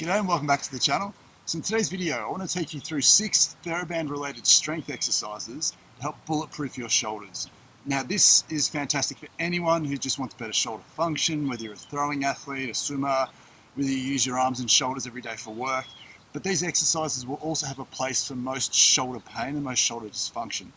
G'day and welcome back to the channel. So in today's video, I want to take you through 6 TheraBand related strength exercises to help bulletproof your shoulders. Now this is fantastic for anyone who just wants better shoulder function, whether you're a throwing athlete, a swimmer, whether you use your arms and shoulders every day for work. But these exercises will also have a place for most shoulder pain and most shoulder dysfunction.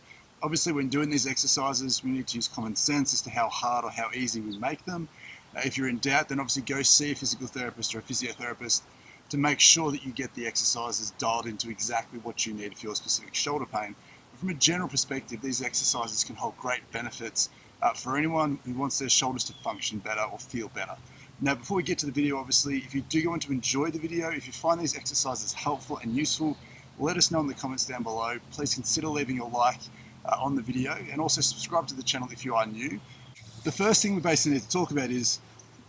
Obviously when doing these exercises, we need to use common sense as to how hard or how easy we make them. If you're in doubt, then obviously go see a physical therapist or a physiotherapist to make sure that you get the exercises dialed into exactly what you need for your specific shoulder pain. But from a general perspective, these exercises can hold great benefits for anyone who wants their shoulders to function better or feel better. Now, before we get to the video, obviously, if you do go on to enjoy the video, if you find these exercises helpful and useful, let us know in the comments down below. Please consider leaving a like on the video and also subscribe to the channel if you are new. The first thing we basically need to talk about is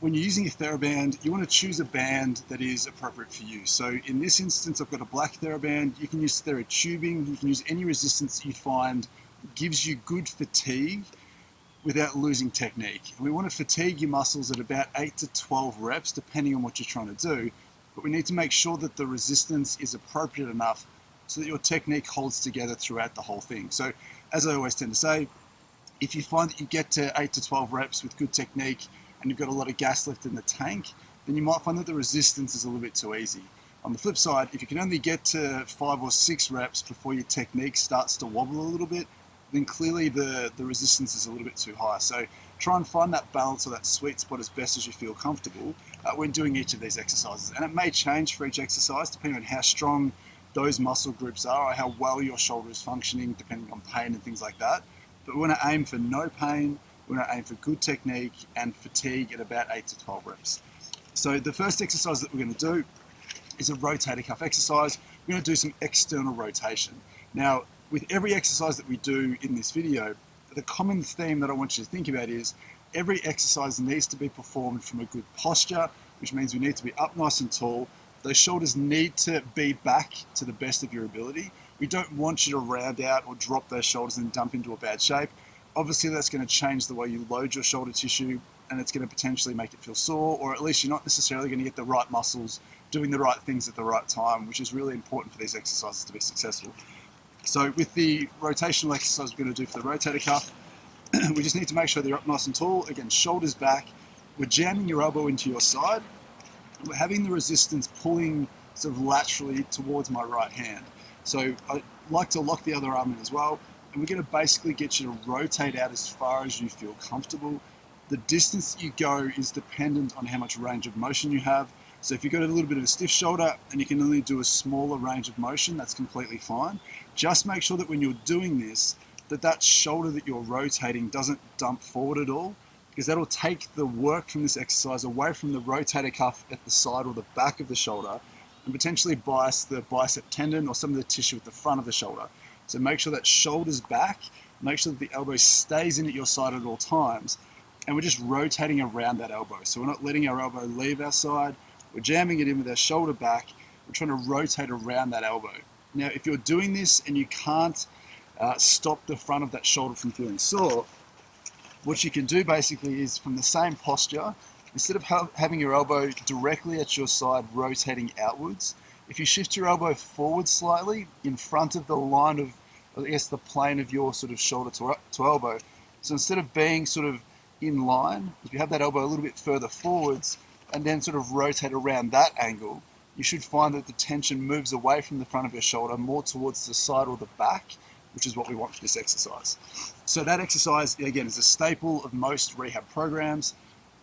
when you're using a TheraBand, you want to choose a band that is appropriate for you. So in this instance, I've got a black TheraBand. You can use TheraTubing. You can use any resistance you find gives you good fatigue without losing technique. And we want to fatigue your muscles at about 8 to 12 reps, depending on what you're trying to do. But we need to make sure that the resistance is appropriate enough so that your technique holds together throughout the whole thing. So as I always tend to say, if you find that you get to 8 to 12 reps with good technique and you've got a lot of gas left in the tank, then you might find that the resistance is a little bit too easy. On the flip side, if you can only get to 5 or 6 reps before your technique starts to wobble a little bit, then clearly the resistance is a little bit too high. So try and find that balance or that sweet spot as best as you feel comfortable when doing each of these exercises. And it may change for each exercise depending on how strong those muscle groups are or how well your shoulder is functioning, depending on pain and things like that. But we want to aim for no pain, we want to aim for good technique and fatigue at about 8 to 12 reps. So the first exercise that we're going to do is a rotator cuff exercise. We're going to do some external rotation. Now, with every exercise that we do in this video, the common theme that I want you to think about is every exercise needs to be performed from a good posture, which means we need to be up nice and tall. Those shoulders need to be back to the best of your ability. We don't want you to round out or drop those shoulders and dump into a bad shape. Obviously, that's going to change the way you load your shoulder tissue and it's going to potentially make it feel sore, or at least you're not necessarily going to get the right muscles doing the right things at the right time, which is really important for these exercises to be successful. So with the rotational exercise we're going to do for the rotator cuff, we just need to make sure they're up nice and tall. Again, shoulders back. We're jamming your elbow into your side. We're having the resistance pulling sort of laterally towards my right hand. So I like to lock the other arm in as well. And we're going to basically get you to rotate out as far as you feel comfortable. The distance that you go is dependent on how much range of motion you have. So if you've got a little bit of a stiff shoulder and you can only do a smaller range of motion, that's completely fine. Just make sure that when you're doing this, that shoulder that you're rotating doesn't dump forward at all, because that'll take the work from this exercise away from the rotator cuff at the side or the back of the shoulder and potentially bias the bicep tendon or some of the tissue at the front of the shoulder. So make sure that shoulder's back, make sure that the elbow stays in at your side at all times, and we're just rotating around that elbow. So we're not letting our elbow leave our side, we're jamming it in with our shoulder back, we're trying to rotate around that elbow. Now, if you're doing this and you can't stop the front of that shoulder from feeling sore, what you can do basically is from the same posture, instead of having your elbow directly at your side rotating outwards, if you shift your elbow forward slightly in front of the line of, I guess, the plane of your sort of shoulder to elbow, so instead of being sort of in line, if you have that elbow a little bit further forwards and then sort of rotate around that angle, you should find that the tension moves away from the front of your shoulder more towards the side or the back, which is what we want for this exercise. So that exercise, again, is a staple of most rehab programs.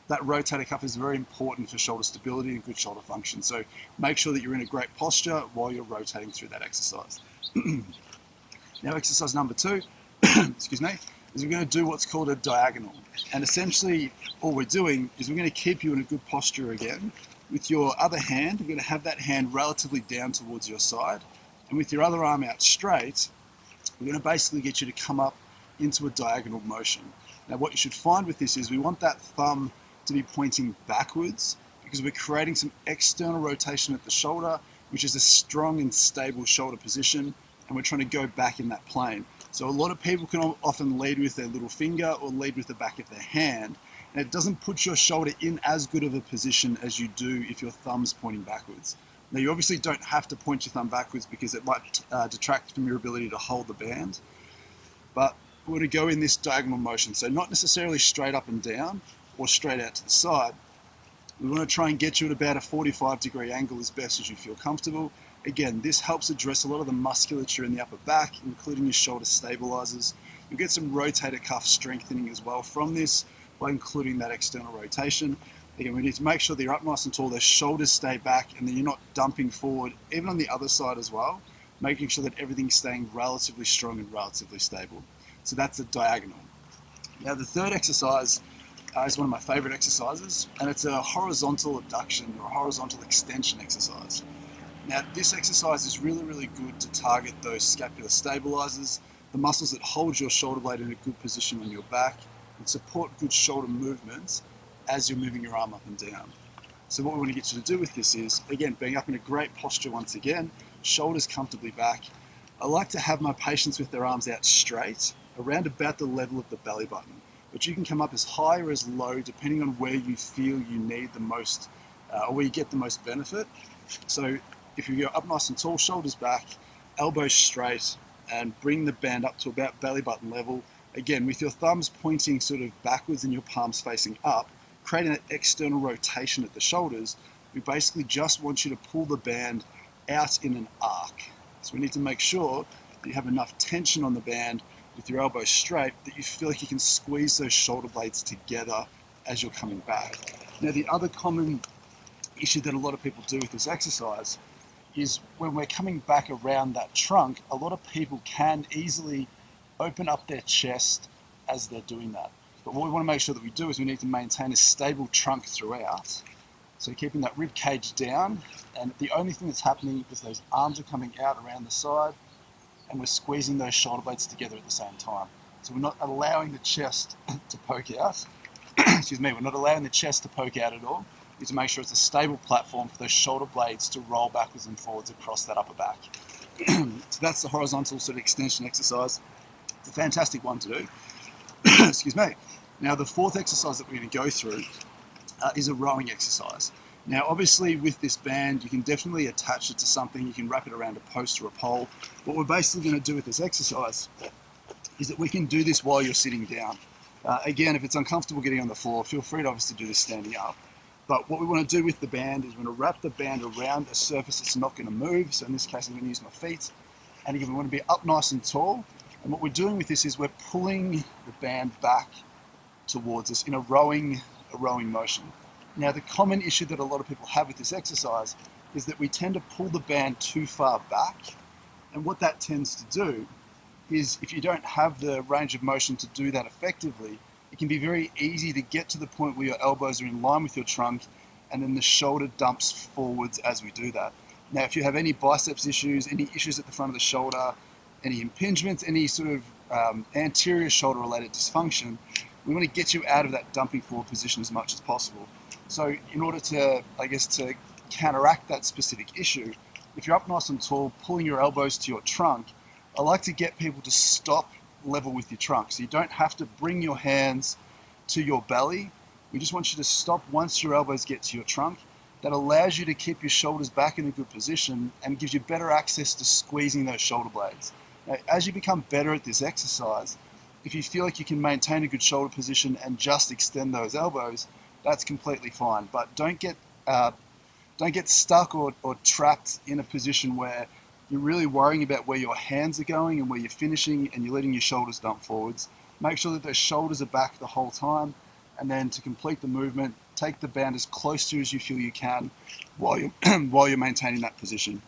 That rotator cuff is very important for shoulder stability and good shoulder function. So make sure that you're in a great posture while you're rotating through that exercise. Now, exercise number 2, excuse me, is we're going to do what's called a diagonal. And essentially, all we're doing is we're going to keep you in a good posture again. With your other hand, you're going to have that hand relatively down towards your side. And with your other arm out straight, we're going to basically get you to come up into a diagonal motion. Now, what you should find with this is we want that thumb to be pointing backwards because we're creating some external rotation at the shoulder, which is a strong and stable shoulder position, and we're trying to go back in that plane. So a lot of people can often lead with their little finger or lead with the back of their hand, and it doesn't put your shoulder in as good of a position as you do if your thumb's pointing backwards. Now you obviously don't have to point your thumb backwards because it might detract from your ability to hold the band, but we're going to go in this diagonal motion, so not necessarily straight up and down or straight out to the side. We want to try and get you at about a 45-degree angle as best as you feel comfortable. Again, this helps address a lot of the musculature in the upper back, including your shoulder stabilizers. You'll get some rotator cuff strengthening as well from this by including that external rotation. Again, we need to make sure that you're up nice and tall, those shoulders stay back, and then you're not dumping forward, even on the other side as well, making sure that everything's staying relatively strong and relatively stable. So that's a diagonal. Now the third exercise is one of my favorite exercises, and it's a horizontal abduction or a horizontal extension exercise. Now this exercise is really good to target those scapular stabilizers, the muscles that hold your shoulder blade in a good position on your back and support good shoulder movements as you're moving your arm up and down. So what we want to get you to do with this is, again, being up in a great posture once again, shoulders comfortably back. I like to have my patients with their arms out straight, around about the level of the belly button, but you can come up as high or as low depending on where you feel you need the most, or where you get the most benefit. So if you go up nice and tall, shoulders back, elbows straight, and bring the band up to about belly button level, again with your thumbs pointing sort of backwards and your palms facing up, creating an external rotation at the shoulders. We basically just want you to pull the band out in an arc. So we need to make sure that you have enough tension on the band with your elbows straight that you feel like you can squeeze those shoulder blades together as you're coming back. Now the other common issue that a lot of people do with this exercise is when we're coming back around that trunk, a lot of people can easily open up their chest as they're doing that. But what we want to make sure that we do is we need to maintain a stable trunk throughout. So keeping that rib cage down, and the only thing that's happening is those arms are coming out around the side and we're squeezing those shoulder blades together at the same time. So we're not allowing the chest to poke out. Excuse me, we're not allowing the chest to poke out at all. We need to make sure it's a stable platform for those shoulder blades to roll backwards and forwards across that upper back. So that's the horizontal sort of extension exercise. It's a fantastic one to do. Excuse me. Now the fourth exercise that we're going to go through is a rowing exercise. Now obviously with this band you can definitely attach it to something, you can wrap it around a post or a pole. What we're basically going to do with this exercise is that we can do this while you're sitting down. Again, if it's uncomfortable getting on the floor, feel free to obviously do this standing up. But what we want to do with the band is we're going to wrap the band around a surface that's not going to move. So in this case I'm going to use my feet. And again, we want to be up nice and tall. And what we're doing with this is we're pulling the band back towards us in a rowing motion. Now the common issue that a lot of people have with this exercise is that we tend to pull the band too far back. And what that tends to do is if you don't have the range of motion to do that effectively, it can be very easy to get to the point where your elbows are in line with your trunk and then the shoulder dumps forwards as we do that. Now if you have any biceps issues, any issues at the front of the shoulder, any impingements, any sort of anterior shoulder related dysfunction, we want to get you out of that dumping forward position as much as possible. So in order to, I guess, to counteract that specific issue, if you're up nice and tall, pulling your elbows to your trunk, I like to get people to stop level with your trunk. So you don't have to bring your hands to your belly. We just want you to stop once your elbows get to your trunk. That allows you to keep your shoulders back in a good position and gives you better access to squeezing those shoulder blades. Now, as you become better at this exercise, if you feel like you can maintain a good shoulder position and just extend those elbows, that's completely fine. But don't get stuck or trapped in a position where you're really worrying about where your hands are going and where you're finishing and you're letting your shoulders dump forwards. Make sure that those shoulders are back the whole time, and then to complete the movement, take the band as close to as you feel you can while you're maintaining that position.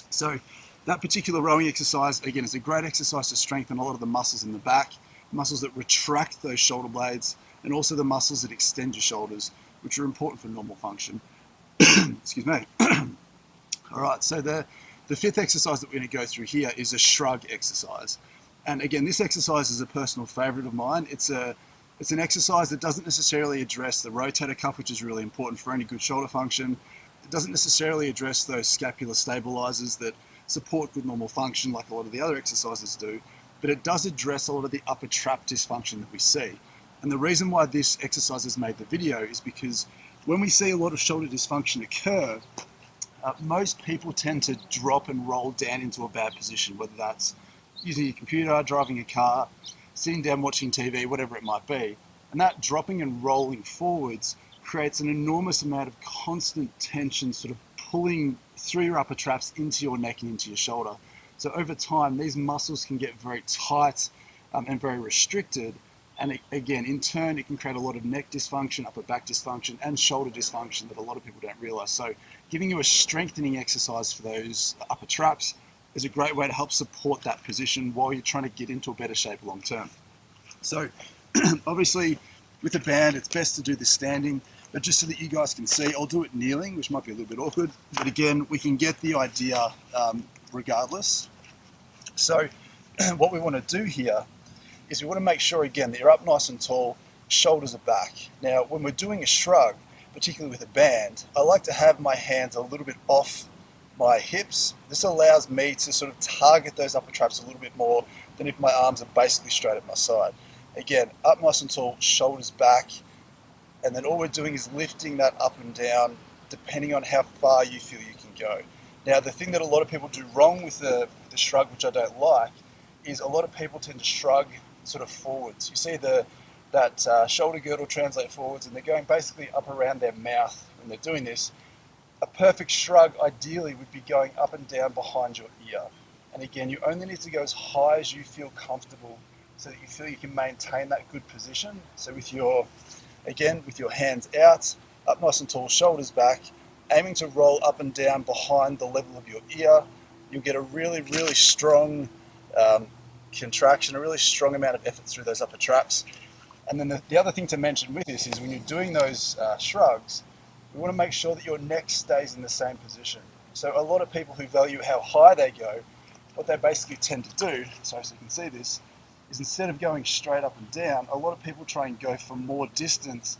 So that particular rowing exercise, again, is a great exercise to strengthen a lot of the muscles in the back, muscles that retract those shoulder blades, and also the muscles that extend your shoulders, which are important for normal function. Excuse me. All right, so the fifth exercise that we're going to go through here is a shrug exercise. And again, this exercise is a personal favorite of mine. It's an exercise that doesn't necessarily address the rotator cuff, which is really important for any good shoulder function. It doesn't necessarily address those scapular stabilizers that support good normal function like a lot of the other exercises do, but it does address a lot of the upper trap dysfunction that we see. And the reason why this exercise has made the video is because when we see a lot of shoulder dysfunction occur, Most people tend to drop and roll down into a bad position, whether that's using your computer, driving a car, sitting down watching TV, whatever it might be. And that dropping and rolling forwards creates an enormous amount of constant tension sort of pulling through your upper traps into your neck and into your shoulder. So over time, these muscles can get very tight and very restricted. And again, in turn, it can create a lot of neck dysfunction, upper back dysfunction, and shoulder dysfunction that a lot of people don't realize. So giving you a strengthening exercise for those upper traps is a great way to help support that position while you're trying to get into a better shape long term. So obviously with a band, it's best to do this standing, but just so that you guys can see, I'll do it kneeling, which might be a little bit awkward, but again, we can get the idea regardless. So what we want to do here is we want to make sure, again, that you're up nice and tall, shoulders are back. Now, when we're doing a shrug, particularly with a band, I like to have my hands a little bit off my hips. This allows me to sort of target those upper traps a little bit more than if my arms are basically straight at my side. Again, up nice and tall, shoulders back, and then all we're doing is lifting that up and down depending on how far you feel you can go. Now, the thing that a lot of people do wrong with the shrug, which I don't like, is a lot of people tend to shrug sort of forwards. You see that shoulder girdle translate forwards, and they're going basically up around their mouth when they're doing this. A perfect shrug ideally would be going up and down behind your ear. And again, you only need to go as high as you feel comfortable so that you feel you can maintain that good position. So with your hands out, up nice and tall, shoulders back, aiming to roll up and down behind the level of your ear, you'll get a really, really strong contraction, a really strong amount of effort through those upper traps. And then the other thing to mention with this is when you're doing those shrugs, we want to make sure that your neck stays in the same position. So a lot of people who value how high they go, what they basically tend to do, so you can see this, is instead of going straight up and down, a lot of people try and go for more distance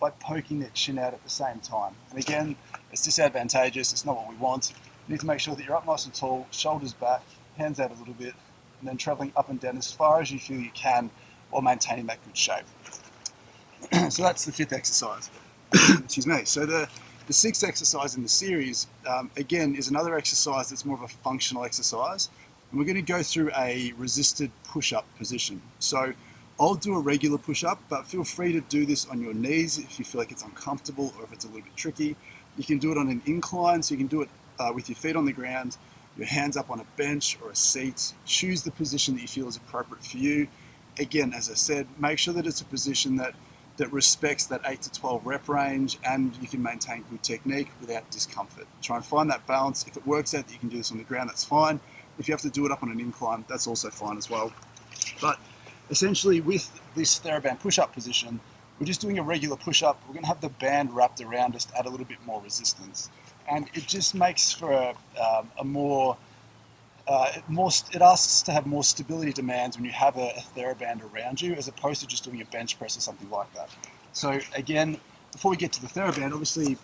by poking their chin out at the same time. And again, it's disadvantageous, it's not what we want. You need to make sure that you're up nice and tall, shoulders back, hands out a little bit, and then traveling up and down as far as you feel you can while maintaining that good shape. So that's the fifth exercise. Excuse me. So the sixth exercise in the series, again, is another exercise that's more of a functional exercise. And we're going to go through a resisted push-up position. So I'll do a regular push-up, but feel free to do this on your knees if you feel like it's uncomfortable or if it's a little bit tricky. You can do it on an incline, so you can do it with your feet on the ground, your hands up on a bench or a seat. Choose the position that you feel is appropriate for you. Again, as I said, make sure that it's a position that respects that 8 to 12 rep range and you can maintain good technique without discomfort. Try and find that balance. If it works out that you can do this on the ground, that's fine. If you have to do it up on an incline, that's also fine as well. But essentially with this TheraBand push-up position, we're just doing a regular push-up. We're going to have the band wrapped around us to add a little bit more resistance. And it just makes for it asks to have more stability demands when you have a TheraBand around you as opposed to just doing a bench press or something like that. So again, before we get to the TheraBand, obviously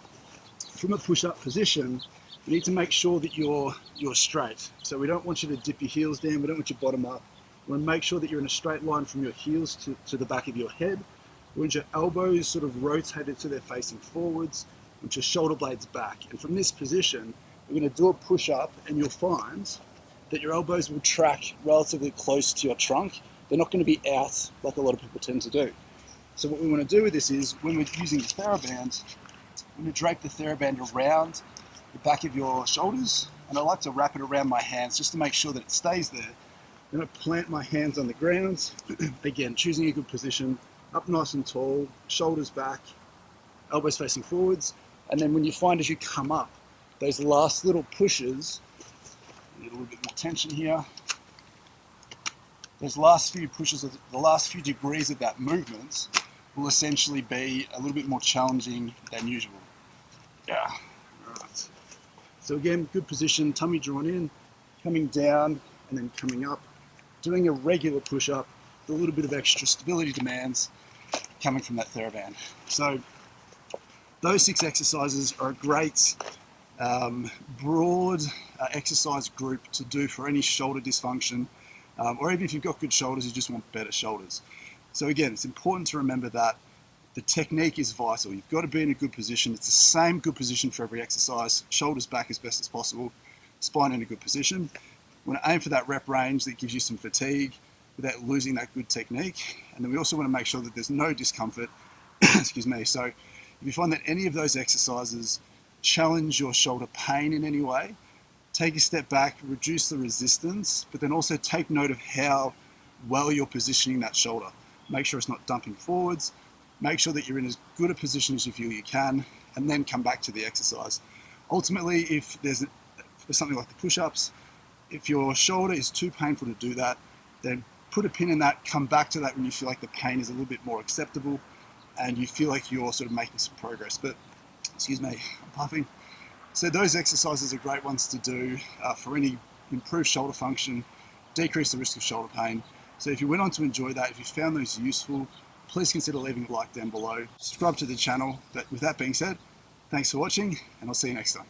from a push-up position, you need to make sure that you're straight. So we don't want you to dip your heels down, we don't want your bottom up. We want to make sure that you're in a straight line from your heels to the back of your head. We want your elbows sort of rotated so they're facing forwards. We want your shoulder blades back. And from this position, we're going to do a push-up and you'll find that your elbows will track relatively close to your trunk. They're not going to be out like a lot of people tend to do. So what we want to do with this is, when we're using the TheraBand, we're going to drape the TheraBand around the back of your shoulders, and I like to wrap it around my hands just to make sure that it stays there. I'm going to plant my hands on the ground, again, choosing a good position, up nice and tall, shoulders back, elbows facing forwards, and then when you find as you come up, those last little pushes, need a little bit more tension here, those last few pushes, the last few degrees of that movement will essentially be a little bit more challenging than usual. Yeah, all right. So again, good position, tummy drawn in, coming down and then coming up, doing a regular push-up, with a little bit of extra stability demands coming from that TheraBand. So those 6 exercises are a great broad exercise group to do for any shoulder dysfunction, or even if you've got good shoulders, you just want better shoulders. So again, it's important to remember that The technique is vital. You've got to be in a good position. It's the same good position for every exercise. Shoulders back as best as possible, spine in a good position. We want to aim for that rep range that gives you some fatigue without losing that good technique. And then we also want to make sure that there's no discomfort. Excuse me. So if you find that any of those exercises challenge your shoulder pain in any way, take a step back, reduce the resistance, but then also take note of how well you're positioning that shoulder. Make sure it's not dumping forwards. Make sure that you're in as good a position as you feel you can, and then come back to the exercise. Ultimately, if there's for something like the push-ups, if your shoulder is too painful to do that, then put a pin in that, come back to that when you feel like the pain is a little bit more acceptable and you feel like you're sort of making some progress. But, excuse me, I'm puffing. So those exercises are great ones to do for any improved shoulder function, decrease the risk of shoulder pain. So if you went on to enjoy that, if you found those useful, please consider leaving a like down below. Subscribe to the channel. But with that being said, thanks for watching, and I'll see you next time.